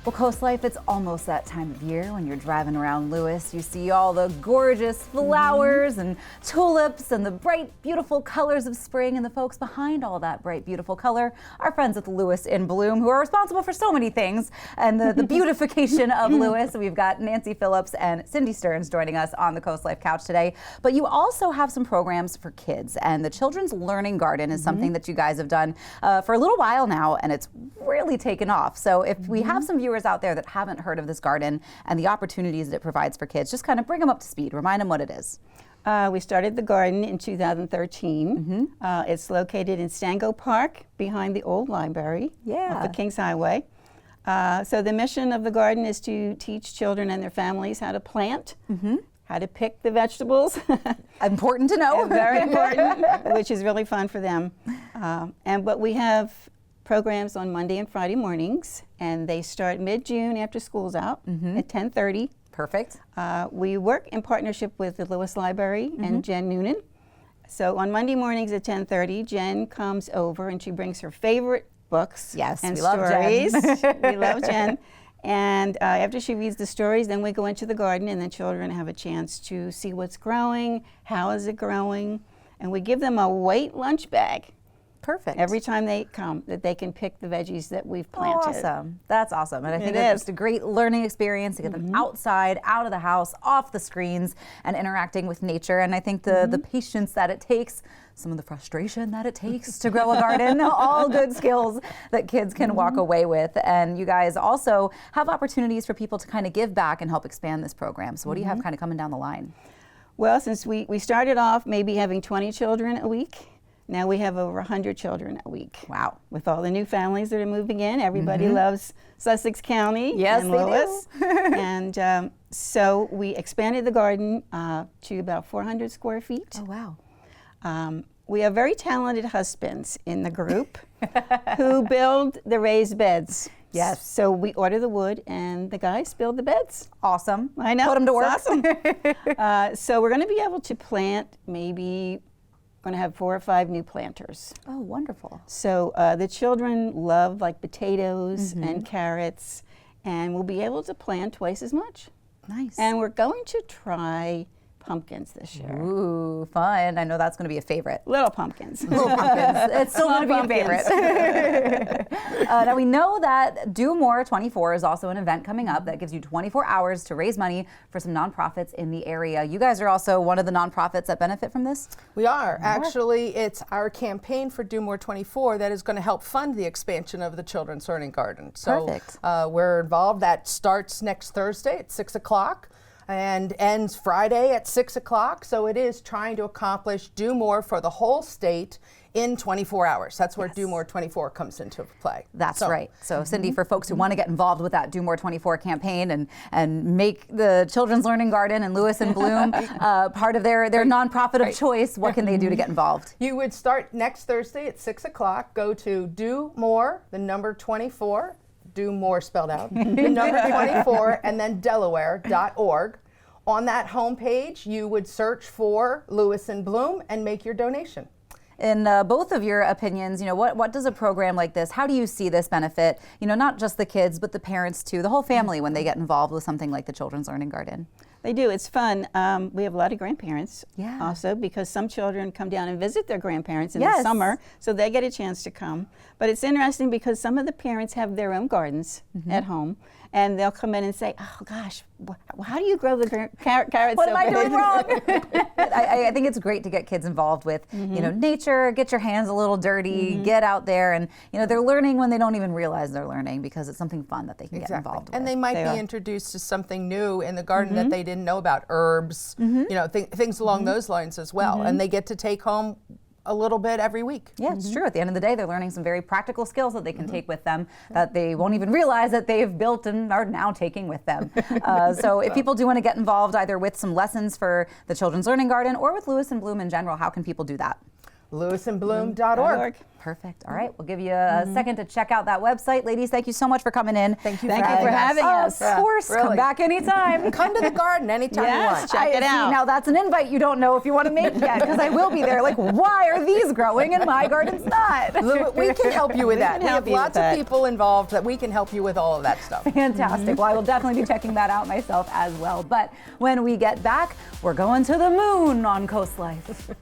Well, CoastLife, it's almost that time of year when you're driving around Lewes. You see all the gorgeous flowers and tulips and the bright, beautiful colors of spring, and the folks behind all that bright, beautiful color are friends with Lewes in Bloom, who are responsible for so many things and the beautification of Lewes. We've got Nancy Phillips and Cindy Stearns joining us on the CoastLife couch today. But you also have some programs for kids, and the Children's Learning Garden is something that you guys have done for a little while now, and it's really taken off. So if we have some viewers out there that haven't heard of this garden and the opportunities that it provides for kids, just kind of bring them up to speed, remind them what it is. We started the garden in 2013. It's located in Stango Park behind the old library off the Kings Highway. So the mission of the garden is to teach children and their families how to plant, how to pick the vegetables. Important to know. Very important, which is really fun for them. But we have programs on Monday and Friday mornings, and they start mid-June after school's out at 10:30. Perfect. We work in partnership with the Lewes Library and Jen Noonan. So on Monday mornings at 10:30, Jen comes over and she brings her favorite books and we stories. Love Jen. We love Jen. And after she reads the stories, then we go into the garden, and the children have a chance to see what's growing, how is it growing, and we give them a weight lunch bag. Perfect. Every time they come, that they can pick the veggies that we've planted. Awesome. That's awesome. And I think it's just a great learning experience to get them outside, out of the house, off the screens, and interacting with nature. And I think the patience that it takes, some of the frustration that it takes to grow a garden, all good skills that kids can walk away with. And you guys also have opportunities for people to kind of give back and help expand this program. So what do you have kind of coming down the line? Well, since we started off maybe having 20 children a week, now we have over 100 children a week. Wow. With all the new families that are moving in, everybody loves Sussex County and Lewes. And so we expanded the garden to about 400 square feet. Oh, wow. We have very talented husbands in the group who build the raised beds. Yes. So we order the wood, and the guys build the beds. Awesome. I know. Put them to work. Awesome. So we're going to be able to plant maybe going to have 4 or 5 new planters. Oh, wonderful. So the children love like potatoes and carrots, and we'll be able to plant twice as much. Nice. And we're going to try pumpkins this year. Ooh, fun. I know that's going to be a favorite. Little pumpkins. Little pumpkins. It's still going to be a favorite. Now we know that Do More 24 is also an event coming up that gives you 24 hours to raise money for some nonprofits in the area. You guys are also one of the nonprofits that benefit from this? We are. Actually, it's our campaign for Do More 24 that is going to help fund the expansion of the Children's Learning Garden. So Perfect. We're involved. That starts next Thursday at 6 o'clock. And ends Friday at 6 o'clock. So it is trying to accomplish Do More for the whole state in 24 hours. That's where Do More 24 comes into play. That's right. So Cindy, for folks who want to get involved with that Do More 24 campaign and make the Children's Learning Garden and Lewes and Bloom part of their nonprofit of choice, what can they do to get involved? You would start next Thursday at 6 o'clock. Go to Do More, the number 24. Do More spelled out, the number 24, and then Delaware.org. On that homepage, you would search for Lewes and Bloom and make your donation. In both of your opinions, what does a program like this, how do you see this benefit, not just the kids, but the parents too, the whole family when they get involved with something like the Children's Learning Garden? They do. It's fun. We have a lot of grandparents also, because some children come down and visit their grandparents in the summer, so they get a chance to come. But it's interesting because some of the parents have their own gardens at home, and they'll come in and say, oh gosh, how do you grow the carrots? What am I doing wrong? I think it's great to get kids involved with nature, get your hands a little dirty, get out there, and they're learning when they don't even realize they're learning, because it's something fun that they can get involved with. And they might be introduced to something new in the garden that they didn't know about, herbs, things along those lines as well. And they get to take home a little bit every week. Yeah, it's true. At the end of the day, they're learning some very practical skills that they can take with them that they won't even realize that they've built and are now taking with them. So if people do want to get involved either with some lessons for the Children's Learning Garden or with Lewes and Bloom in general, how can people do that? lewesandbloom.org. Perfect. All right, we'll give you a second to check out that website. Ladies, thank you so much for coming in. Thank you Thank you for having us. Of course, really. come back anytime. Come to the garden anytime you want. Check it out. Now that's an invite you don't know if you want to make yet, because I will be there. Like, why are these growing and my garden's not? We can help you with that. We help have you with lots of that. people involved that we can help you with all of that stuff. Fantastic. Well, I will definitely be checking that out myself as well. But when we get back, we're going to the moon on CoastLife.